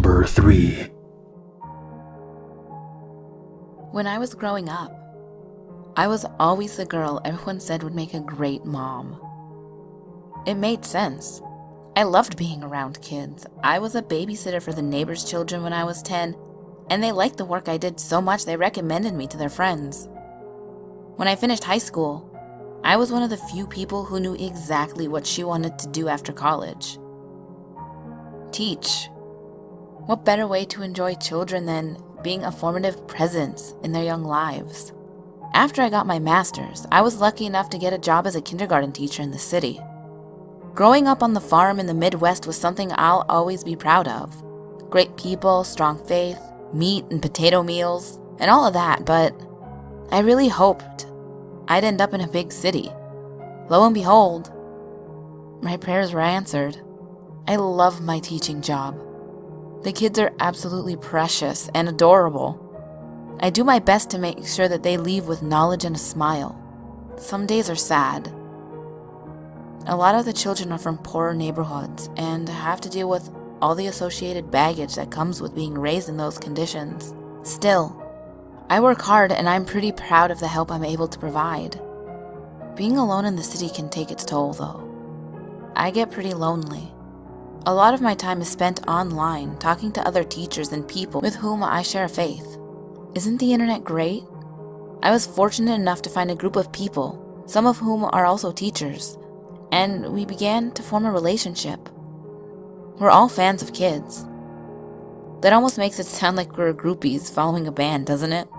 Number 3. When I was growing up, I was always the girl everyone said would make a great mom. It made sense. I loved being around kids. I was a babysitter for the neighbors' children when I was 10, and they liked the work I did so much they recommended me to their friends. When I finished high school, I was one of the few people who knew exactly what she wanted to do after college. Teach. What better way to enjoy children than being a formative presence in their young lives? After I got my master's, I was lucky enough to get a job as a kindergarten teacher in the city. Growing up on the farm in the Midwest was something I'll always be proud of. Great people, strong faith, meat and potato meals, and all of that, but I really hoped I'd end up in a big city. Lo and behold, my prayers were answered. I love my teaching job. The kids are absolutely precious and adorable. I do my best to make sure that they leave with knowledge and a smile. Some days are sad. A lot of the children are from poorer neighborhoods and have to deal with all the associated baggage that comes with being raised in those conditions. Still, I work hard and I'm pretty proud of the help I'm able to provide. Being alone in the city can take its toll, though. I get pretty lonely. A lot of my time is spent online, talking to other teachers and people with whom I share a faith. Isn't the internet great? I was fortunate enough to find a group of people, some of whom are also teachers, and we began to form a relationship. We're all fans of kids. That almost makes it sound like we're groupies following a band, doesn't it?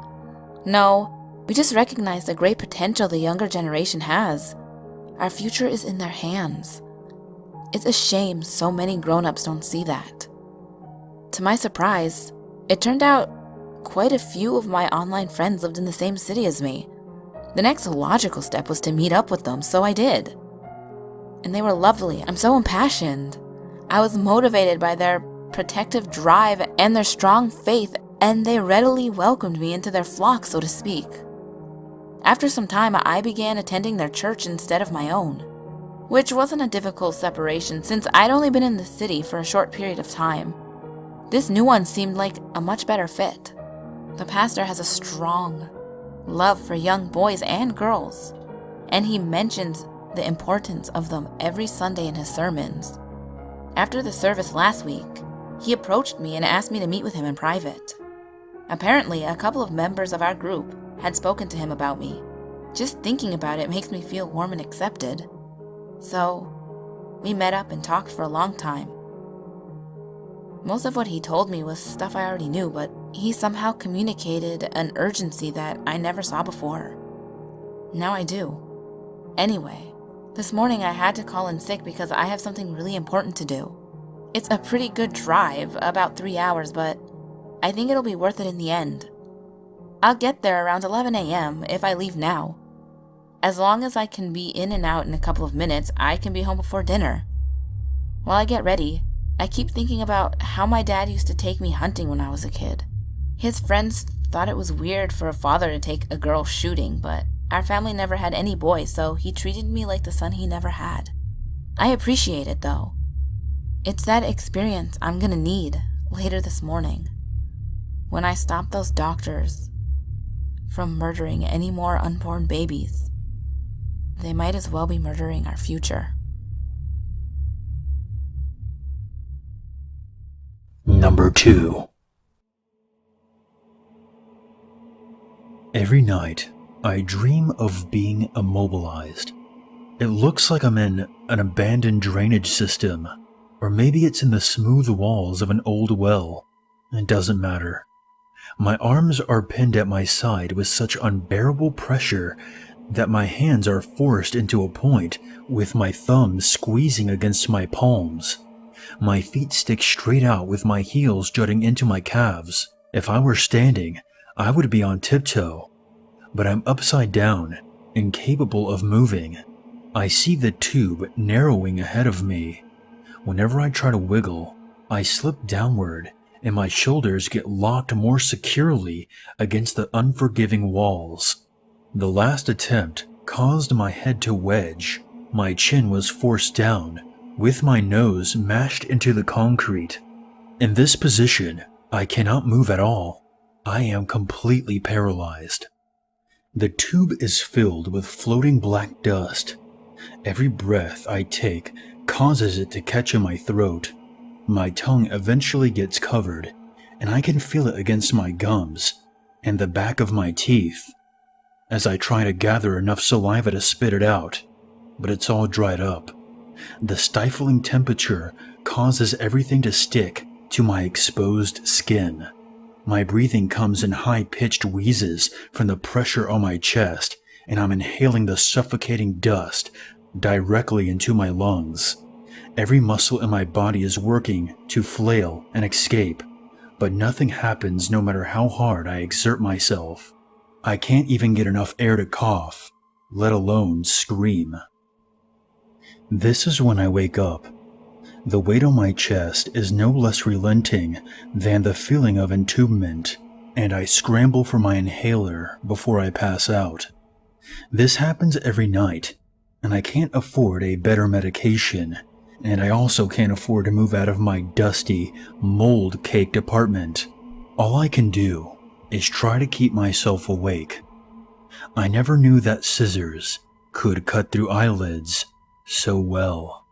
No, we just recognize the great potential the younger generation has. Our future is in their hands. It's a shame so many grown-ups don't see that. To my surprise, it turned out quite a few of my online friends lived in the same city as me. The next logical step was to meet up with them, so I did. And they were lovely. I'm so impassioned. I was motivated by their protective drive and their strong faith, and they readily welcomed me into their flock, so to speak. After some time, I began attending their church instead of my own, which wasn't a difficult separation since I'd only been in the city for a short period of time. This new one seemed like a much better fit. The pastor has a strong love for young boys and girls, and he mentions the importance of them every Sunday in his sermons. After the service last week, he approached me and asked me to meet with him in private. Apparently, a couple of members of our group had spoken to him about me. Just thinking about it makes me feel warm and accepted. So, we met up and talked for a long time. Most of what he told me was stuff I already knew, but he somehow communicated an urgency that I never saw before. Now I do. Anyway, this morning I had to call in sick because I have something really important to do. It's a pretty good drive, about 3 hours, but I think it'll be worth it in the end. I'll get there around 11 a.m. if I leave now. As long as I can be in and out in a couple of minutes, I can be home before dinner. While I get ready, I keep thinking about how my dad used to take me hunting when I was a kid. His friends thought it was weird for a father to take a girl shooting, but our family never had any boys, so he treated me like the son he never had. I appreciate it, though. It's that experience I'm gonna need later this morning, when I stop those doctors from murdering any more unborn babies. They might as well be murdering our future. Number 2. Every night, I dream of being immobilized. It looks like I'm in an abandoned drainage system, or maybe it's in the smooth walls of an old well. It doesn't matter. My arms are pinned at my side with such unbearable pressure that my hands are forced into a point, with my thumbs squeezing against my palms. My feet stick straight out with my heels jutting into my calves. If I were standing, I would be on tiptoe, but I'm upside down, incapable of moving. I see the tube narrowing ahead of me. Whenever I try to wiggle, I slip downward and my shoulders get locked more securely against the unforgiving walls. The last attempt caused my head to wedge. My chin was forced down, with my nose mashed into the concrete. In this position, I cannot move at all. I am completely paralyzed. The tube is filled with floating black dust. Every breath I take causes it to catch in my throat. My tongue eventually gets covered, and I can feel it against my gums and the back of my teeth as I try to gather enough saliva to spit it out, but it's all dried up. The stifling temperature causes everything to stick to my exposed skin. My breathing comes in high-pitched wheezes from the pressure on my chest, and I'm inhaling the suffocating dust directly into my lungs. Every muscle in my body is working to flail and escape, but nothing happens no matter how hard I exert myself. I can't even get enough air to cough, let alone scream. This is when I wake up. The weight on my chest is no less relenting than the feeling of entombment, and I scramble for my inhaler before I pass out. This happens every night, and I can't afford a better medication, and I also can't afford to move out of my dusty, mold-caked apartment. All I can do is try to keep myself awake. I never knew that scissors could cut through eyelids so well.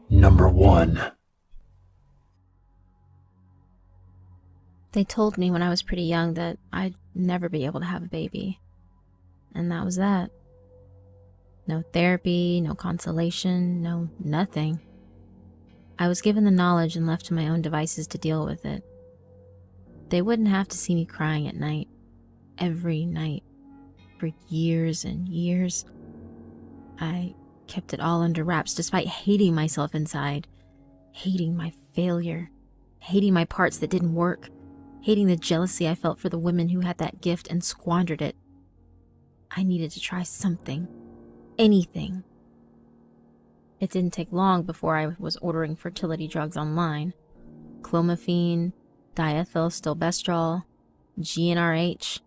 Number 1. They told me when I was pretty young that I'd never be able to have a baby. And that was that. No therapy, no consolation, no nothing. I was given the knowledge and left to my own devices to deal with it. They wouldn't have to see me crying at night, every night, for years and years. I kept it all under wraps despite hating myself inside, hating my failure, hating my parts that didn't work, hating the jealousy I felt for the women who had that gift and squandered it. I needed to try something, anything. It didn't take long before I was ordering fertility drugs online. Clomiphene, diethylstilbestrol, GnRH.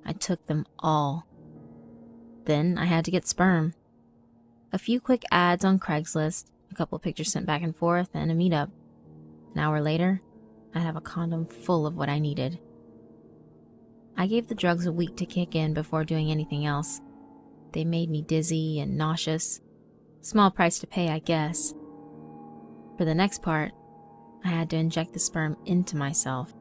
I took them all. Then I had to get sperm. A few quick ads on Craigslist, a couple of pictures sent back and forth, and a meetup. An hour later, I'd have a condom full of what I needed. I gave the drugs a week to kick in before doing anything else. They made me dizzy and nauseous. Small price to pay, I guess. For the next part, I had to inject the sperm into myself.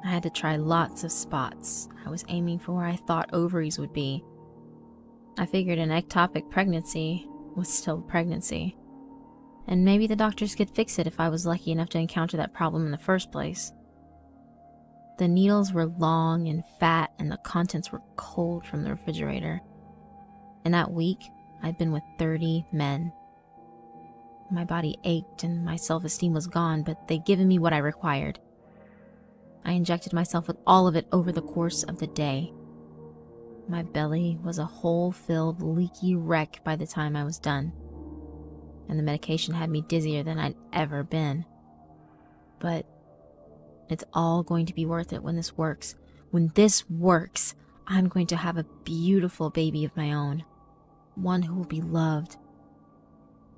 I had to try lots of spots. I was aiming for where I thought ovaries would be. I figured an ectopic pregnancy was still pregnancy. And maybe the doctors could fix it if I was lucky enough to encounter that problem in the first place. The needles were long and fat, and the contents were cold from the refrigerator. In that week, I'd been with 30 men. My body ached and my self-esteem was gone, but they'd given me what I required. I injected myself with all of it over the course of the day. My belly was a hole-filled, leaky wreck by the time I was done, and the medication had me dizzier than I'd ever been. But it's all going to be worth it when this works. When this works, I'm going to have a beautiful baby of my own. One who will be loved.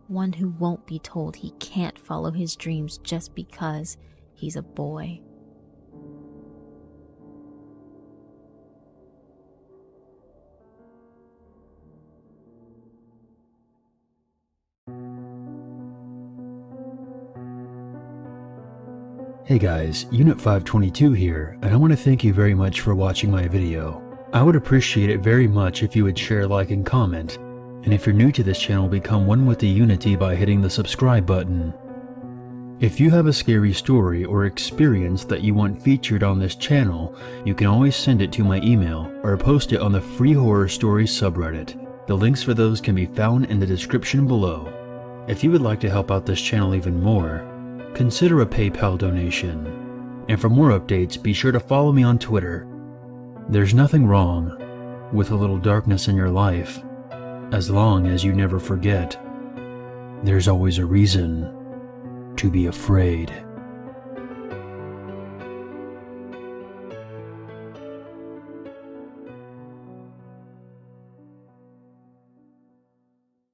One who won't be told he can't follow his dreams just because he's a boy. Hey guys, Unit 522 here, and I want to thank you very much for watching my video. I would appreciate it very much if you would share, like, and comment. And if you're new to this channel, become one with the Unity by hitting the subscribe button. If you have a scary story or experience that you want featured on this channel, you can always send it to my email or post it on the Free Horror Stories subreddit. The links for those can be found in the description below. If you would like to help out this channel even more, consider a PayPal donation. And for more updates, be sure to follow me on Twitter. There's nothing wrong with a little darkness in your life, as long as you never forget, there's always a reason to be afraid.